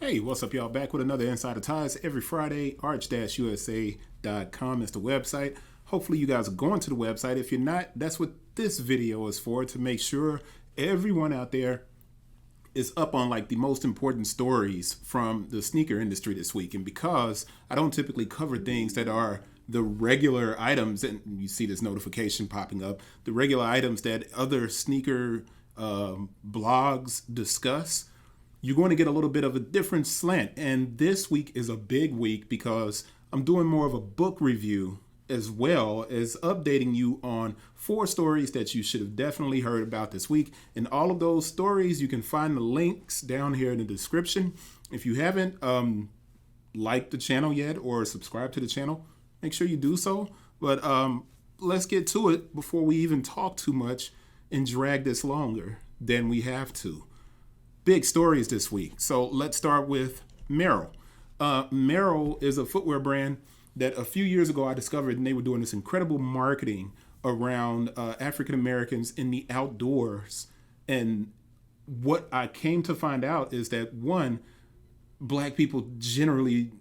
Hey, what's up, y'all? Back with another Insider Ties every Friday. Arch-USA.com is the website. Hopefully, you guys are going to the website. If you're not, that's what this video is for, to make sure everyone out there is up on like the most important stories from the sneaker industry this week. And because I don't typically cover things that are the regular items, and you see this notification popping up, the regular items that other sneaker blogs discuss, you're going to get a little bit of a different slant. And this week is a big week because I'm doing more of a book review as well as updating you on 4 stories that you should have definitely heard about this week. And all of those stories, you can find the links down here in the description. If you haven't liked the channel yet or subscribed to the channel, make sure you do so. But let's get to it before we even talk too much and drag this longer than we have to. Big stories this week. So let's start with Merrell. Merrell is a footwear brand that a few years ago I discovered, and they were doing this incredible marketing around African Americans in the outdoors. And what I came to find out is that, one, Black people generally,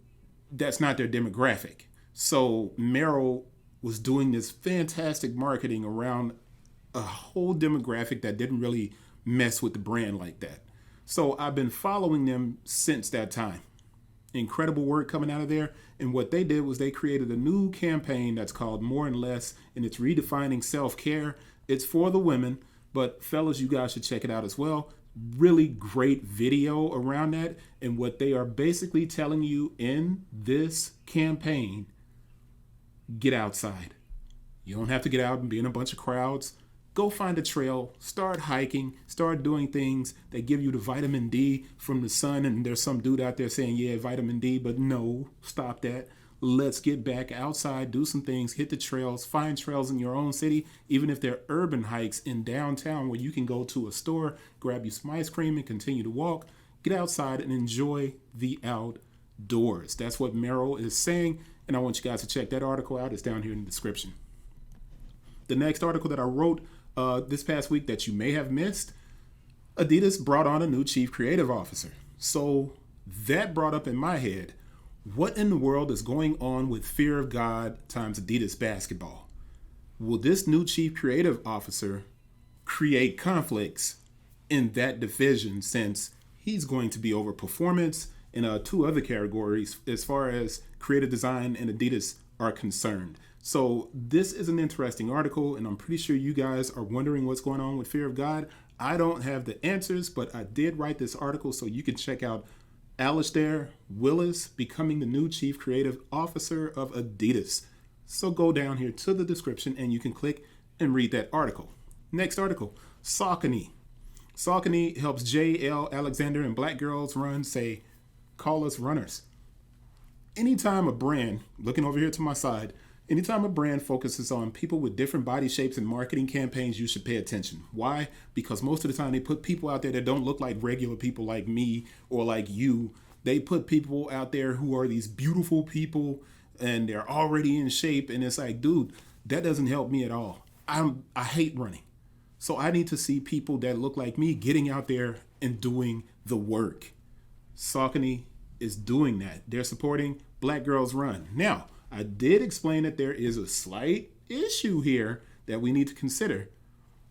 that's not their demographic. So Merrell was doing this fantastic marketing around a whole demographic that didn't really mess with the brand like that. So I've been following them since that time. Incredible work coming out of there. And what they did was they created a new campaign that's called More and Less, and it's redefining self-care. It's for the women, but fellas, you guys should check it out as well. Really great video around that. And what they are basically telling you in this campaign, get outside. You don't have to get out and be in a bunch of crowds. Go find a trail, start hiking, start doing things that give you the vitamin D from the sun. And there's some dude out there saying, yeah, vitamin D, but no, stop that. Let's get back outside, do some things, hit the trails, find trails in your own city, even if they're urban hikes in downtown where you can go to a store, grab you some ice cream and continue to walk. Get outside and enjoy the outdoors. That's what Merrell is saying. And I want you guys to check that article out. It's down here in the description. The next article that I wrote this past week that you may have missed, Adidas brought on a new chief creative officer. So that brought up in my head, what in the world is going on with Fear of God times Adidas basketball? Will this new chief creative officer create conflicts in that division, since he's going to be over performance in 2 other categories as far as creative design and Adidas are concerned? So this is an interesting article, and I'm pretty sure you guys are wondering what's going on with Fear of God. I don't have the answers, but I did write this article so you can check out Alasdhair, Willis becoming the new chief creative officer of Adidas. So go down here to the description and you can click and read that article. Next article, Saucony. Saucony helps J.L. Alexander and Black Girls Run say, call us runners. Anytime a brand, looking over here to my side, anytime a brand focuses on people with different body shapes and marketing campaigns, you should pay attention. Why? Because most of the time they put people out there that don't look like regular people like me or like you. They put people out there who are these beautiful people and they're already in shape. And it's like, dude, that doesn't help me at all. I hate running. So I need to see people that look like me getting out there and doing the work. Saucony is doing that. They're supporting Black Girls Run. Now, I did explain that there is a slight issue here that we need to consider,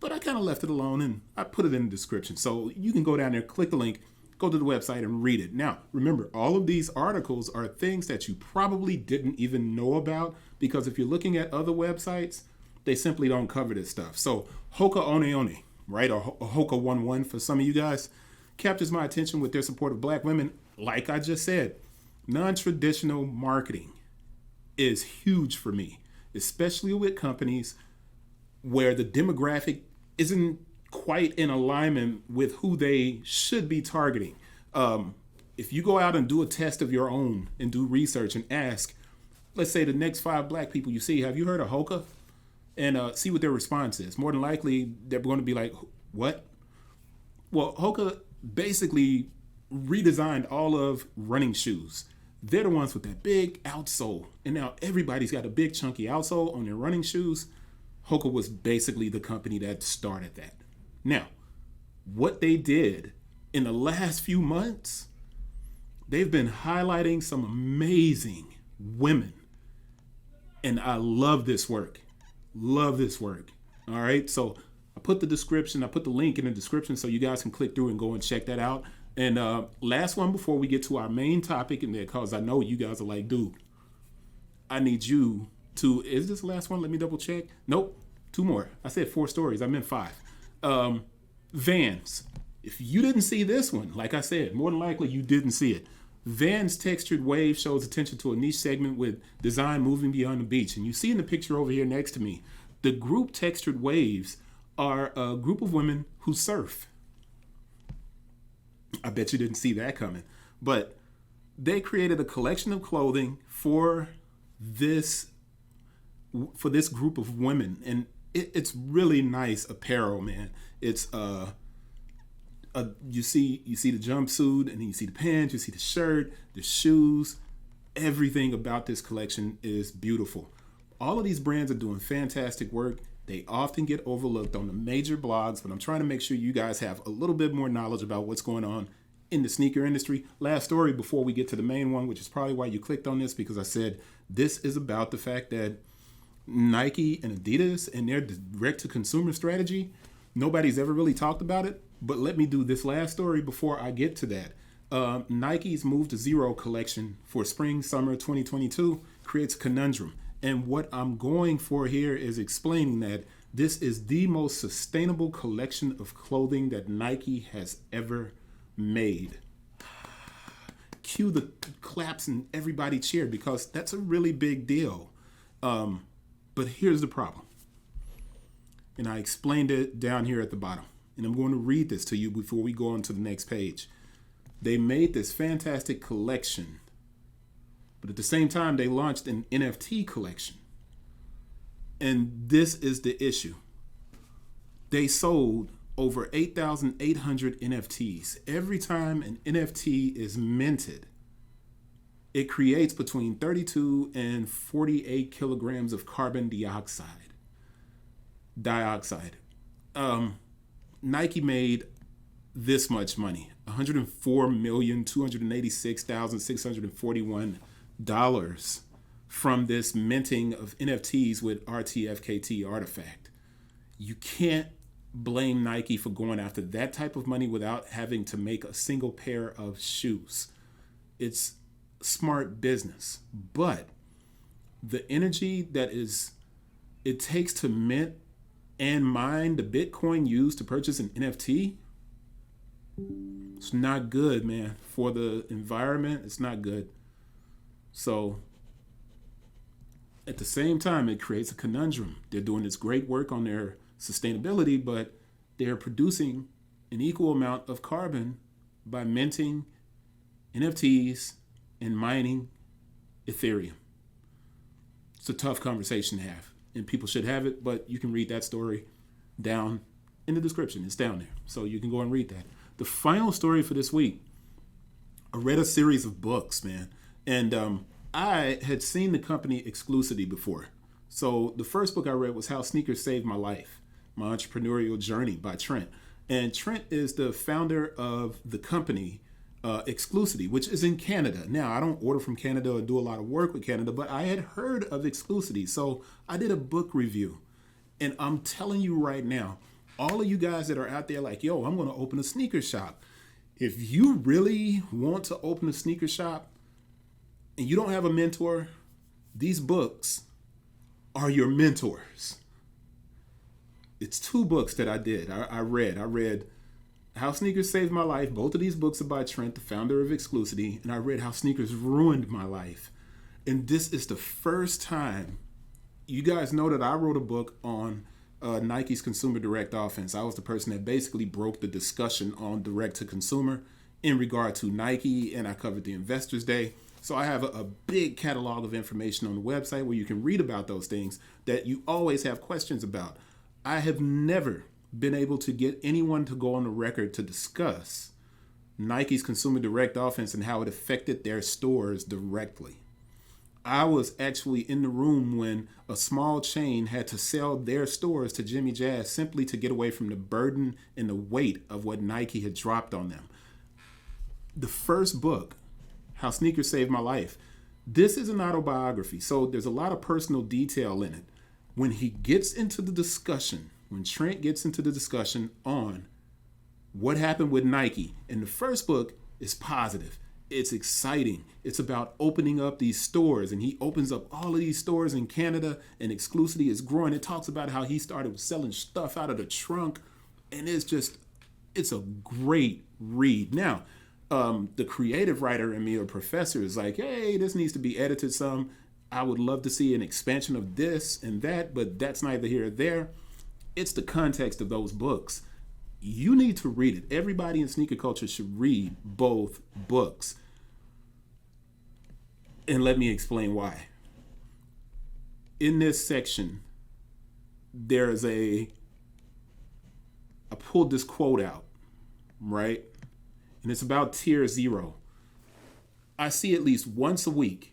but I kind of left it alone and I put it in the description. So you can go down there, click the link, go to the website and read it. Now, remember, all of these articles are things that you probably didn't even know about, because if you're looking at other websites, they simply don't cover this stuff. So HOKA One, right, or HOKA 11 for some of you guys, captures my attention with their support of Black women. Like I just said, non-traditional marketing is huge for me, especially with companies where the demographic isn't quite in alignment with who they should be targeting. If you go out and do a test of your own and do research and ask, let's say the next 5 Black people you see, have you heard of HOKA? And see what their response is. More than likely, they're going to be like, what? Well, HOKA basically redesigned all of running shoes. They're the ones with that big outsole. And now everybody's got a big chunky outsole on their running shoes. HOKA was basically the company that started that. Now, what they did in the last few months, they've been highlighting some amazing women. And I love this work. Love this work. All right. So I put the link in the description so you guys can click through and go and check that out. And last one before we get to our main topic in there, because I know you guys are like, dude, I need you to, is this the last one? Let me double check. Nope. 2 more. I said 4 stories. I meant 5. Vans. If you didn't see this one, like I said, more than likely you didn't see it. Vans Textured Wave shows attention to a niche segment with design moving beyond the beach. And you see in the picture over here next to me, the group Textured Waves are a group of women who surf. I bet you didn't see that coming. But they created a collection of clothing for this group of women. And it's really nice apparel, man. It's you see the jumpsuit, and then you see the pants, you see the shirt, the shoes. Everything about this collection is beautiful. All of these brands are doing fantastic work. They often get overlooked on the major blogs, but I'm trying to make sure you guys have a little bit more knowledge about what's going on in the sneaker industry. Last story before we get to the main one, which is probably why you clicked on this, because I said this is about the fact that Nike and Adidas and their direct-to-consumer strategy, nobody's ever really talked about it. But let me do this last story before I get to that. Nike's Move to Zero collection for spring-summer 2022 creates a conundrum. And what I'm going for here is explaining that this is the most sustainable collection of clothing that Nike has ever made. Cue the claps and everybody cheer, because that's a really big deal. But here's the problem. And I explained it down here at the bottom. And I'm going to read this to you before we go on to the next page. They made this fantastic collection, but at the same time, they launched an NFT collection. And this is the issue. They sold over 8,800 NFTs. Every time an NFT is minted, it creates between 32 and 48 kilograms of carbon dioxide. Nike made this much money, $104,286,641 from this minting of NFTs with RTFKT artifact. You can't blame Nike for going after that type of money without having to make a single pair of shoes. It's smart business, but the energy that it takes to mint and mine the Bitcoin used to purchase an NFT, it's not good, man. For the environment, it's not good. So at the same time, it creates a conundrum. They're doing this great work on their sustainability, but they're producing an equal amount of carbon by minting NFTs and mining Ethereum. It's a tough conversation to have, and people should have it, but you can read that story down in the description. It's down there, so you can go and read that. The final story for this week, I read a series of books, man, and I had seen the company Exclucity before. So the first book I read was How Sneakers Saved My Life, My Entrepreneurial Journey by Trent. And Trent is the founder of the company Exclucity, which is in Canada. Now, I don't order from Canada or do a lot of work with Canada, but I had heard of Exclucity. So I did a book review. And I'm telling you right now, all of you guys that are out there like, yo, I'm going to open a sneaker shop. If you really want to open a sneaker shop and you don't have a mentor, these books are your mentors. It's 2 books that I did. I read How Sneakers Saved My Life. Both of these books are by Trent, the founder of Exclucity. And I read How Sneakers Ruined My Life. And this is the first time, you guys know that I wrote a book on Nike's Consumer Direct Offense. I was the person that basically broke the discussion on direct to consumer in regard to Nike, and I covered the Investors Day. So I have a big catalog of information on the website where you can read about those things that you always have questions about. I have never been able to get anyone to go on the record to discuss Nike's Consumer Direct Offense and how it affected their stores directly. I was actually in the room when a small chain had to sell their stores to Jimmy Jazz simply to get away from the burden and the weight of what Nike had dropped on them. The first book How Sneakers Saved My Life. This is an autobiography, so there's a lot of personal detail in it. When he gets into the discussion, when Trent gets into the discussion on what happened with Nike, and the first book is positive. It's exciting. It's about opening up these stores, and he opens up all of these stores in Canada, and Exclucity is growing. It talks about how he started selling stuff out of the trunk, and it's a great read. Now, the creative writer in me, or professor, is like, hey, this needs to be edited some. I would love to see an expansion of this and that, but that's neither here or there. It's the context of those books. You need to read it. Everybody in sneaker culture should read both books. And let me explain why. In this section, I pulled this quote out, right? And it's about tier zero. I see at least once a week,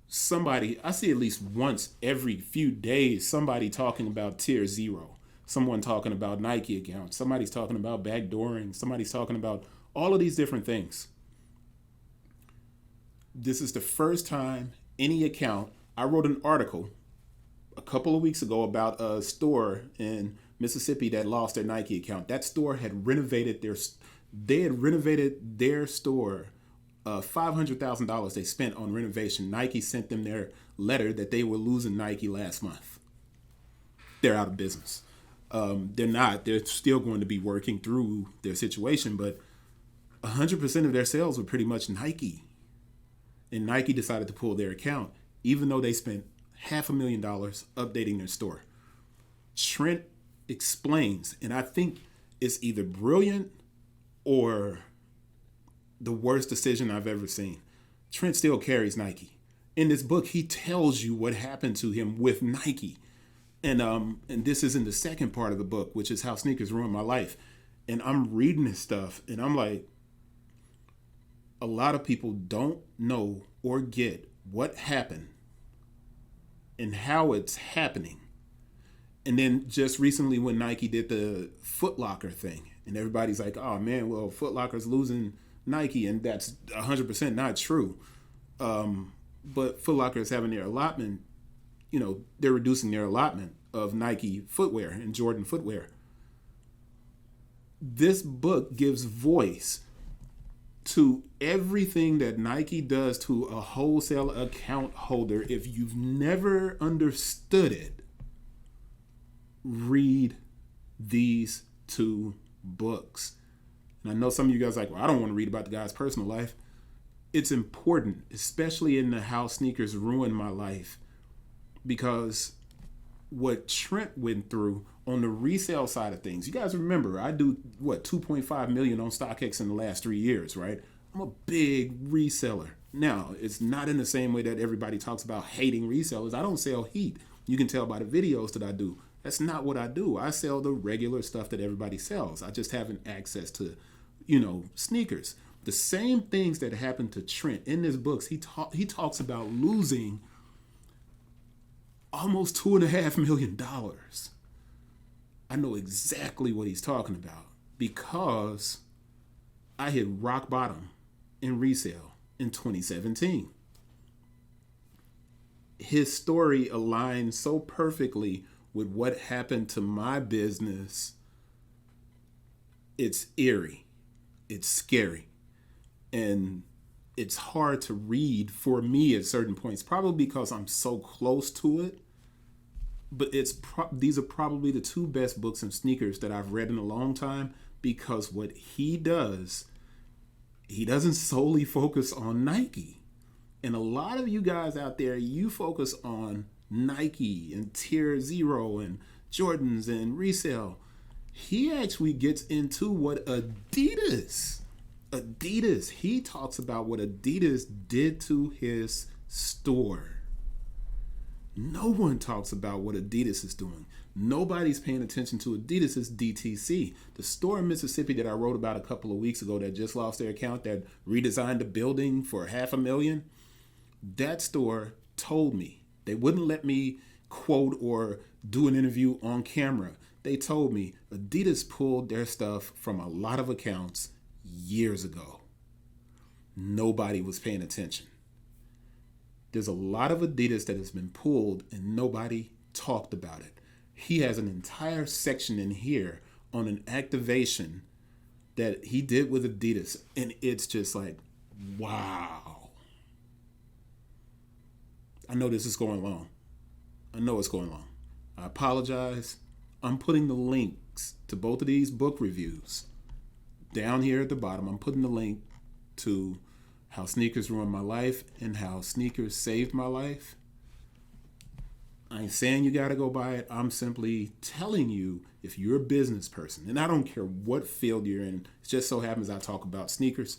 I see at least once every few days, somebody talking about tier zero. Someone talking about Nike accounts. Somebody's talking about backdooring. Somebody's talking about all of these different things. This is the first time any account. I wrote an article a couple of weeks ago about a store in Mississippi that lost their Nike account. That store had renovated their store. $500,000 they spent on renovation. Nike sent them their letter that they were losing Nike last month. They're out of business. They're not. They're still going to be working through their situation, but 100% of their sales were pretty much Nike. And Nike decided to pull their account, even though they spent $500,000 updating their store. Trent explains, and I think it's either brilliant or the worst decision I've ever seen. Trent still carries Nike. In this book, he tells you what happened to him with Nike. And this is in the second part of the book, which is How Sneakers Ruined My Life. And I'm reading this stuff, and I'm like, a lot of people don't know or get what happened and how it's happening. And then just recently when Nike did the Foot Locker thing, and everybody's like, oh man, well, Foot Locker's losing Nike, and that's 100% not true. But Foot Locker is having their allotment, they're reducing their allotment of Nike footwear and Jordan footwear. This book gives voice to everything that Nike does to a wholesale account holder. If you've never understood it, read these two books. And I know some of you guys are like, well, I don't want to read about the guy's personal life. It's important, especially in the How Sneakers Ruined My Life, because what Trent went through on the resale side of things. You guys remember, I do, 2.5 million on StockX in the last 3 years, right? I'm a big reseller. Now, it's not in the same way that everybody talks about hating resellers. I don't sell heat. You can tell by the videos that I do. That's not what I do. I sell the regular stuff that everybody sells. I just haven't access to, sneakers. The same things that happened to Trent in his books, he talks about losing almost $2.5 million. I know exactly what he's talking about because I hit rock bottom in resale in 2017. His story aligns so perfectly with what happened to my business. It's eerie. It's scary. And it's hard to read for me at certain points, probably because I'm so close to it. But these are probably the two best books in sneakers that I've read in a long time, because what he does, he doesn't solely focus on Nike. And a lot of you guys out there, you focus on Nike and Tier Zero and Jordans and resale. He actually gets into what Adidas, he talks about what Adidas did to his store. No one talks about what Adidas is doing. Nobody's paying attention to Adidas' DTC. The store in Mississippi that I wrote about a couple of weeks ago that just lost their account, that redesigned the building for $500,000, that store told me, they wouldn't let me quote or do an interview on camera. They told me Adidas pulled their stuff from a lot of accounts years ago. nobody was paying attention. There's a lot of Adidas that has been pulled and nobody talked about it. He has an entire section in here on an activation that he did with Adidas, and it's just like, wow. I know this is going long. I know it's going long. I apologize. I'm putting the links to both of these book reviews down here at the bottom. I'm putting the link to How Sneakers Ruined My Life and How Sneakers Saved My Life. I ain't saying you got to go buy it. I'm simply telling you, if you're a business person, and I don't care what field you're in, it just so happens I talk about sneakers.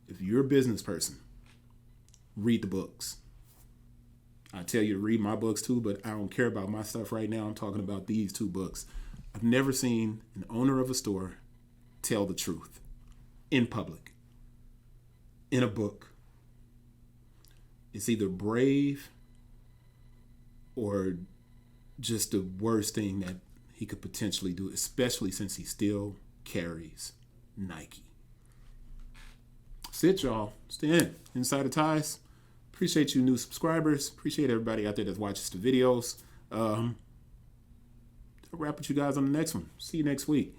If you're a business person, read the books. I tell you to read my books too, but I don't care about my stuff right now. I'm talking about these two books. I've never seen an owner of a store tell the truth in public, in a book. It's either brave or just the worst thing that he could potentially do, especially since he still carries Nike. That's it, y'all. Stay inside the ties. Appreciate you new subscribers. Appreciate everybody out there that watches the videos. I'll wrap with you guys on the next one. See you next week.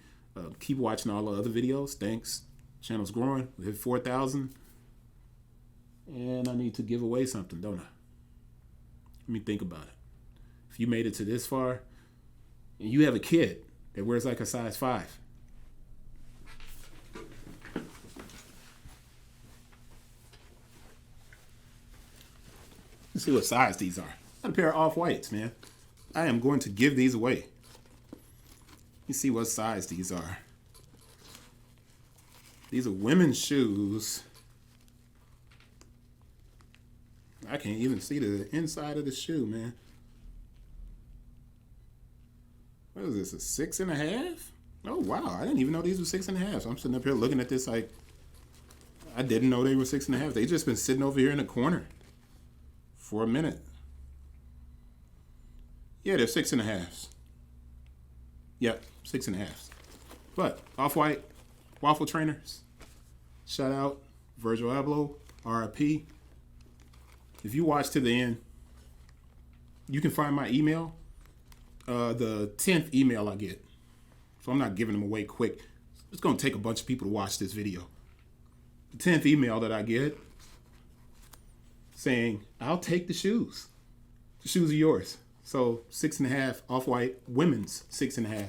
Keep watching all the other videos. Thanks. Channel's growing. We hit 4,000. And I need to give away something, don't I? Let me think about it. If you made it to this far and you have a kid that wears like a size 5, let's see what size these are. Got a pair of off-whites, man. I am going to give these away. You see what size these are. These are women's shoes. I can't even see the inside of the shoe, man. What is this, a 6.5? Oh, wow. I didn't even know these were 6.5. So I'm sitting up here looking at this like, I didn't know they were 6.5. They just been sitting over here in the corner for a minute. Yeah, they're 6.5. Yep, 6.5. But off-white waffle trainers. Shout out Virgil Abloh, RIP. If you watch to the end, you can find my email. The 10th email I get. So I'm not giving them away quick. It's going to take a bunch of people to watch this video. The 10th email that I get saying, I'll take the shoes. The shoes are yours. So 6.5 off-white, women's 6.5,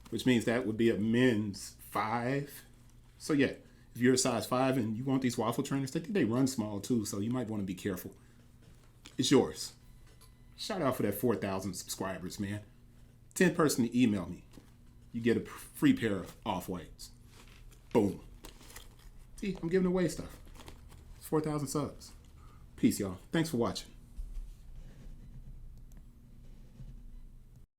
which means that would be a men's 5. So yeah, if you're a size 5 and you want these waffle trainers, I think they run small too, so you might want to be careful. It's yours. Shout out for that 4,000 subscribers, man. 10th person to email me, you get a free pair of off-whites. Boom. See, I'm giving away stuff. It's 4,000 subs. Peace, y'all. Thanks for watching.